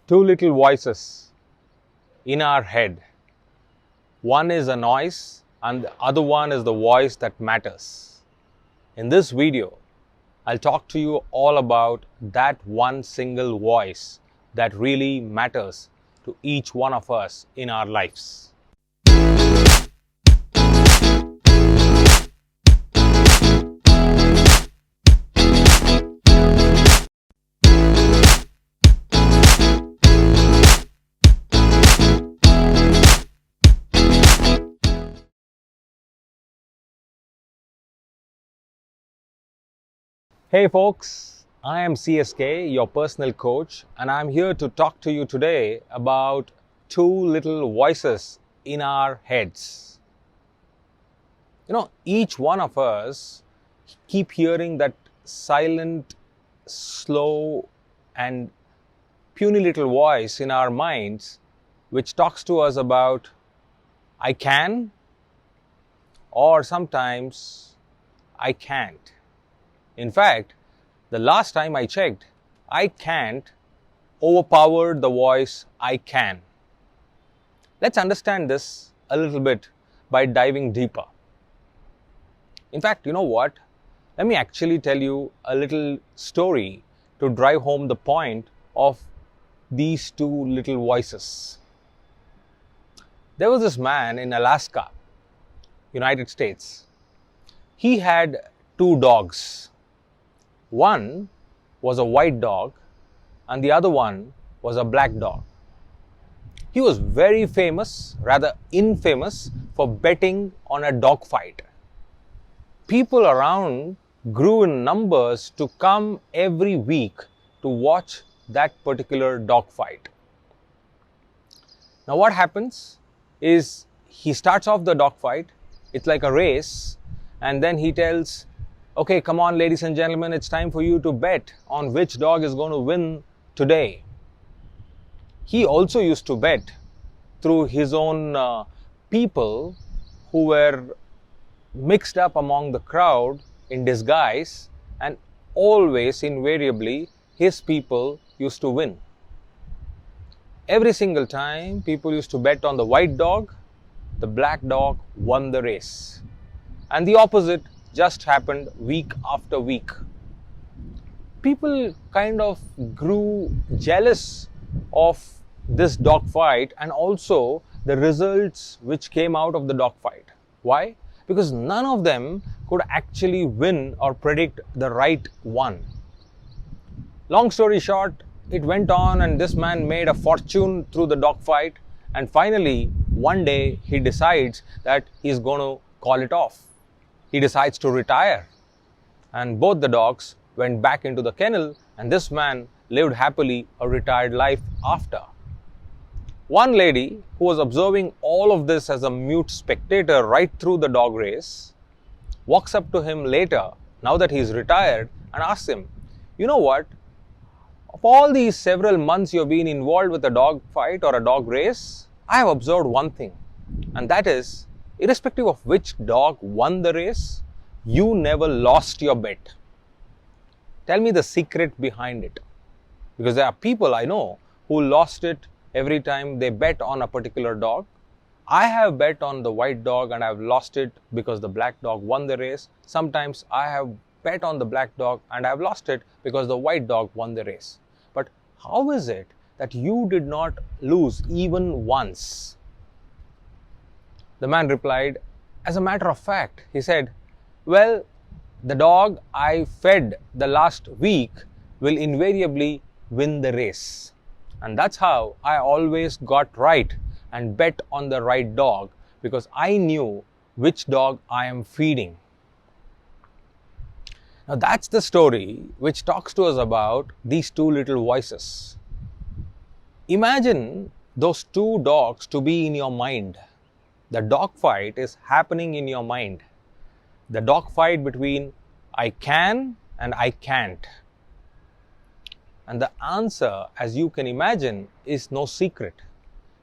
Two little voices in our head. One is a noise and the other one is the voice that matters. In this video, I'll talk to you all about that one single voice that really matters to each one of us in our lives. Hey folks, I am CSK, your personal coach, and I'm here to talk to you today about two little voices in our heads. Each one of us keep hearing that silent, slow, and puny little voice in our minds which talks to us about I can, or sometimes I can't. In fact, the last time I checked, I can't overpowered the voice I can. Let's understand this a little bit by diving deeper. In fact, you know what? Let me actually tell you a little story to drive home the point of these two little voices. There was this man in Alaska, United States. He had two dogs. One was a white dog and the other one was a black dog. He was very famous, rather infamous, for betting on a dog fight. People around grew in numbers to come every week to watch that particular dog fight. Now what happens is he starts off the dog fight, it's like a race, and then he tells, okay, come on ladies and gentlemen, it's time for you to bet on which dog is going to win today. He also used to bet through his own people who were mixed up among the crowd in disguise, and always, invariably, his people used to win. Every single time, people used to bet on the white dog, the black dog won the race. And the opposite just happened week after week. People kind of grew jealous of this dog fight and also the results which came out of the dog fight. Why? Because none of them could actually win or predict the right one. Long story short, it went on and this man made a fortune through the dog fight, and finally one day he decides that he's going to call it off. He decides to retire, and both the dogs went back into the kennel, and this man lived happily a retired life after. One lady who was observing all of this as a mute spectator right through the dog race walks up to him later, now that he's retired, and asks him, you know what, of all these several months you've been involved with a dog fight or a dog race, I have observed one thing, and that is, irrespective of which dog won the race, you never lost your bet. Tell me the secret behind it. Because there are people I know who lost it every time they bet on a particular dog. I have bet on the white dog and I have lost it because the black dog won the race. Sometimes I have bet on the black dog and I have lost it because the white dog won the race. But how is it that you did not lose even once? The man replied, as a matter of fact, he said, well, the dog I fed the last week will invariably win the race. And that's how I always got right and bet on the right dog, because I knew which dog I am feeding. Now that's the story which talks to us about these two little voices. Imagine those two dogs to be in your mind. The dog fight is happening in your mind. The dog fight between I can and I can't. And the answer, as you can imagine, is no secret.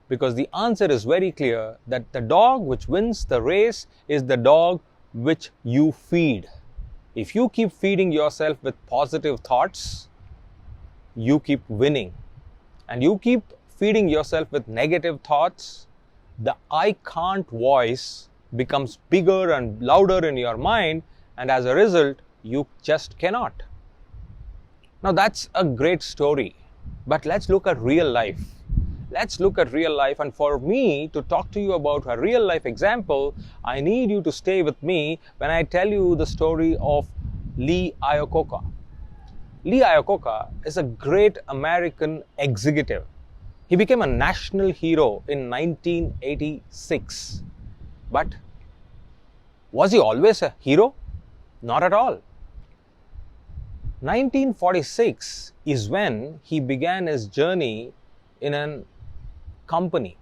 Because the answer is very clear that the dog which wins the race is the dog which you feed. If you keep feeding yourself with positive thoughts, you keep winning. and you keep feeding yourself with negative thoughts, the I can't voice becomes bigger and louder in your mind, and as a result, you just cannot. Now that's a great story, but let's look at real life. Let's look at real life, and for me to talk to you about a real life example, I need you to stay with me when I tell you the story of Lee Iacocca. Lee Iacocca is a great American executive. He became a national hero in 1986. But was he always a hero? Not at all. 1946 is when he began his journey in a company.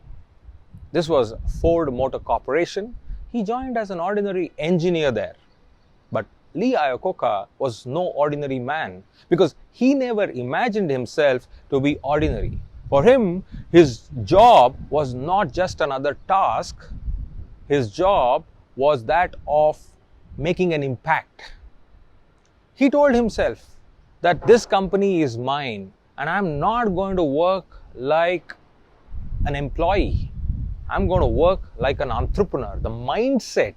This was Ford Motor Corporation. He joined as an ordinary engineer there. But Lee Iacocca was no ordinary man because he never imagined himself to be ordinary. For him, his job was not just another task. His job was that of making an impact. He told himself that this company is mine and I'm not going to work like an employee. I'm going to work like an entrepreneur. The mindset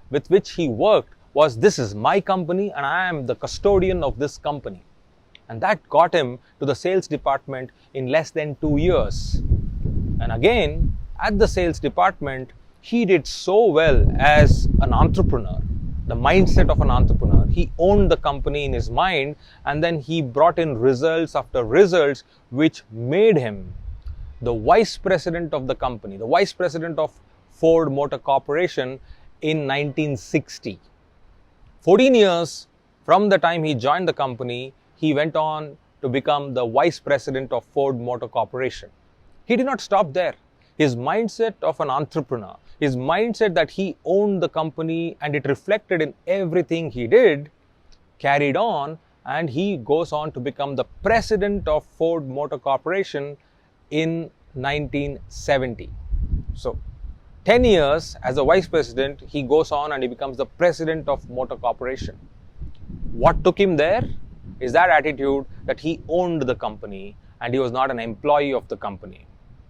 with which he worked was, this is my company and I am the custodian of this company. And that got him to the sales department in less than 2 years. And again, at the sales department, he did so well as an entrepreneur. The mindset of an entrepreneur. He owned the company in his mind, and then he brought in results after results, which made him the vice president of the company, the vice president of Ford Motor Corporation in 1960. 14 years from the time he joined the company, he went on to become the vice president of Ford Motor Corporation. He did not stop there. His mindset of an entrepreneur, his mindset that he owned the company and it reflected in everything he did, carried on, and he goes on to become the president of Ford Motor Corporation in 1970. So 10 years as a vice president, he goes on and he becomes the president of Motor Corporation. What took him there is that attitude that he owned the company and he was not an employee of the company.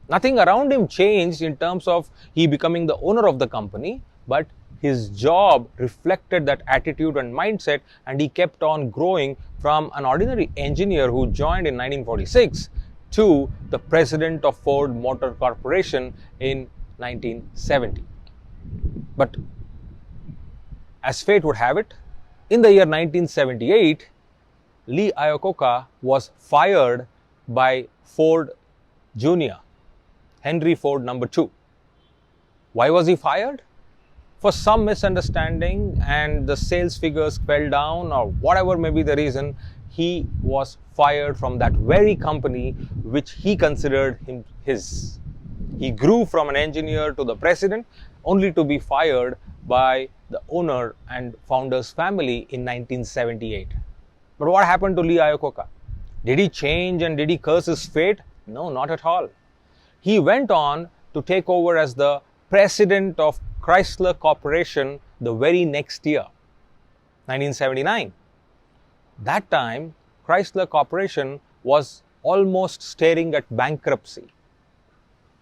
Nothing around him changed in terms of he becoming the owner of the company, but his job reflected that attitude and mindset, and he kept on growing from an ordinary engineer who joined in 1946 to the president of Ford Motor Corporation in 1970. But as fate would have it, in the year 1978, Lee Iacocca was fired by Ford Jr., Henry Ford number 2. Why was he fired? For some misunderstanding and the sales figures fell down, or whatever may be the reason, he was fired from that very company which he considered his. He grew from an engineer to the president only to be fired by the owner and founder's family in 1978. But what happened to Lee Iacocca? Did he change and did he curse his fate? No, not at all. He went on to take over as the president of Chrysler Corporation the very next year, 1979. That time, Chrysler Corporation was almost staring at bankruptcy.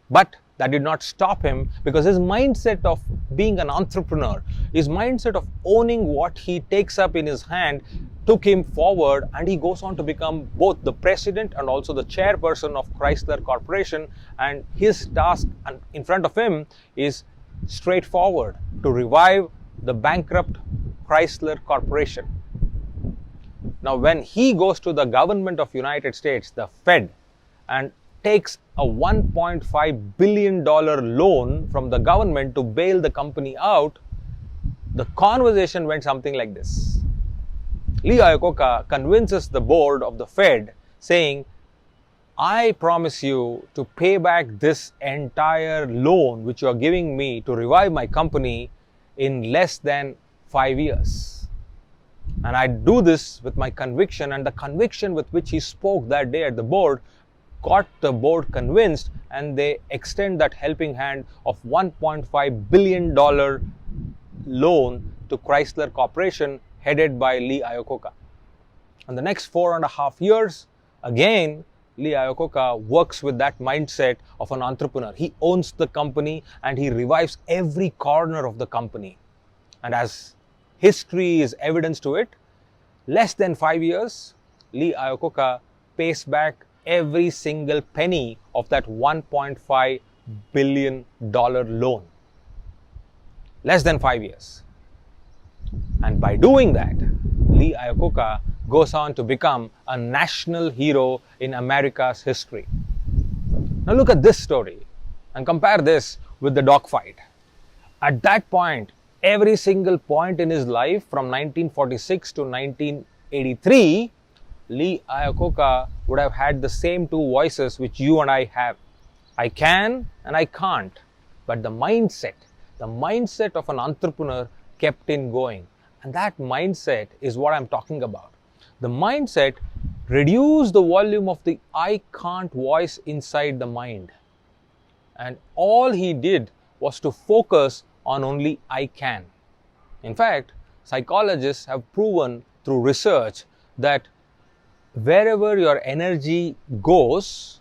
But that did not stop him, because his mindset of being an entrepreneur, his mindset of owning what he takes up in his hand took him forward, and he goes on to become both the president and also the chairperson of Chrysler Corporation. And his task in front of him is straightforward: to revive the bankrupt Chrysler Corporation. Now, when he goes to the government of United States, the Fed, and takes a $1.5 billion loan from the government to bail the company out, the conversation went something like this. Lee Iacocca convinces the board of the Fed, saying, I promise you to pay back this entire loan which you are giving me to revive my company in less than 5 years. And I do this with my conviction, and the conviction with which he spoke that day at the board got the board convinced, and they extend that helping hand of $1.5 billion loan to Chrysler Corporation, headed by Lee Iacocca. In the next 4.5 years, again, Lee Iacocca works with that mindset of an entrepreneur. He owns the company and he revives every corner of the company. And as history is evidence to it, less than 5 years, Lee Iacocca pays back every single penny of that $1.5 billion loan. Less than 5 years. And by doing that, Lee Iacocca goes on to become a national hero in America's history. Now look at this story and compare this with the dogfight. At that point, every single point in his life from 1946 to 1983, Lee Iacocca would have had the same two voices which you and I have. I can and I can't. But the mindset of an entrepreneur kept him going. And that mindset is what I'm talking about. The mindset reduced the volume of the I can't voice inside the mind. And all he did was to focus on only I can. In fact, psychologists have proven through research that wherever your energy goes,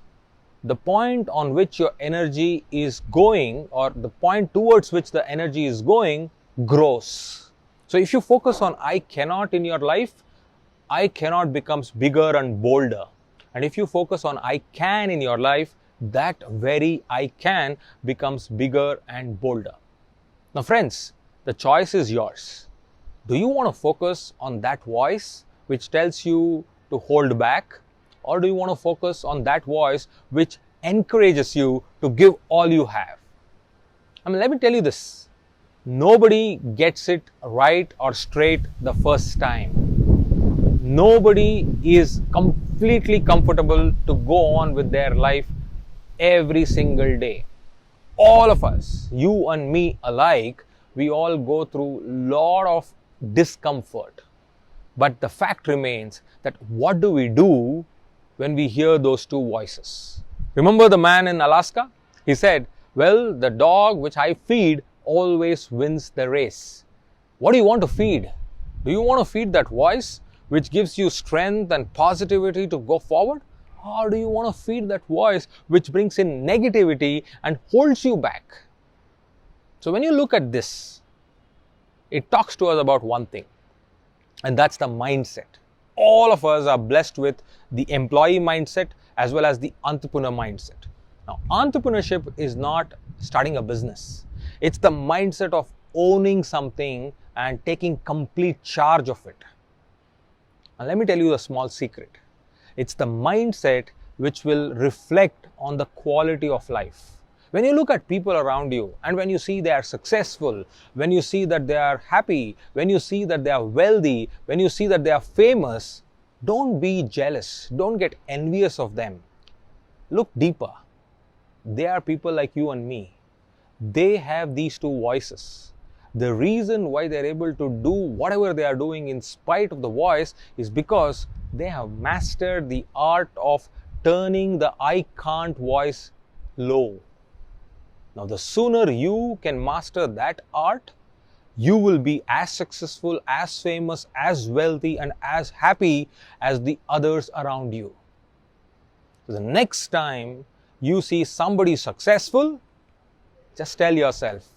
the point on which your energy is going, or the point towards which the energy is going, grows. So if you focus on I cannot in your life, I cannot becomes bigger and bolder. And if you focus on I can in your life, that very I can becomes bigger and bolder. Now friends, the choice is yours. Do you want to focus on that voice which tells you to hold back? Or do you want to focus on that voice which encourages you to give all you have? I mean, let me tell you this. Nobody gets it right or straight the first time. Nobody is completely comfortable to go on with their life every single day. All of us, you and me alike, we all go through a lot of discomfort. But the fact remains that what do we do when we hear those two voices? Remember the man in Alaska? He said, well, the dog which I feed always wins the race. What do you want to feed? Do you want to feed that voice which gives you strength and positivity to go forward? Or do you want to feed that voice which brings in negativity and holds you back? So when you look at this, it talks to us about one thing, and that's the mindset. All of us are blessed with the employee mindset as well as the entrepreneur mindset. Now, entrepreneurship is not starting a business. It's the mindset of owning something and taking complete charge of it. And let me tell you a small secret. It's the mindset which will reflect on the quality of life. When you look at people around you and when you see they are successful, when you see that they are happy, when you see that they are wealthy, when you see that they are famous, don't be jealous. Don't get envious of them. Look deeper. They are people like you and me. They have these two voices. The reason why they're able to do whatever they are doing in spite of the voice is because they have mastered the art of turning the I can't voice low. Now, the sooner you can master that art, you will be as successful, as famous, as wealthy, and as happy as the others around you. So the next time you see somebody successful, just tell yourself,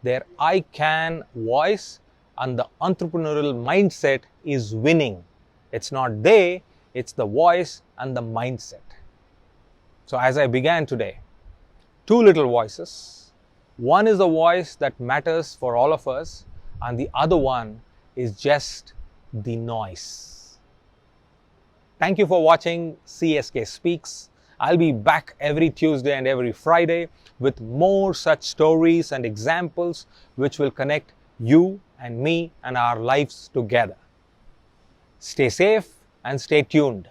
their I can voice and the entrepreneurial mindset is winning. It's not they, it's the voice and the mindset. So as I began today, two little voices. One is the voice that matters for all of us, and the other one is just the noise. Thank you for watching CSK Speaks. I'll be back every Tuesday and every Friday with more such stories and examples which will connect you and me and our lives together. Stay safe and stay tuned.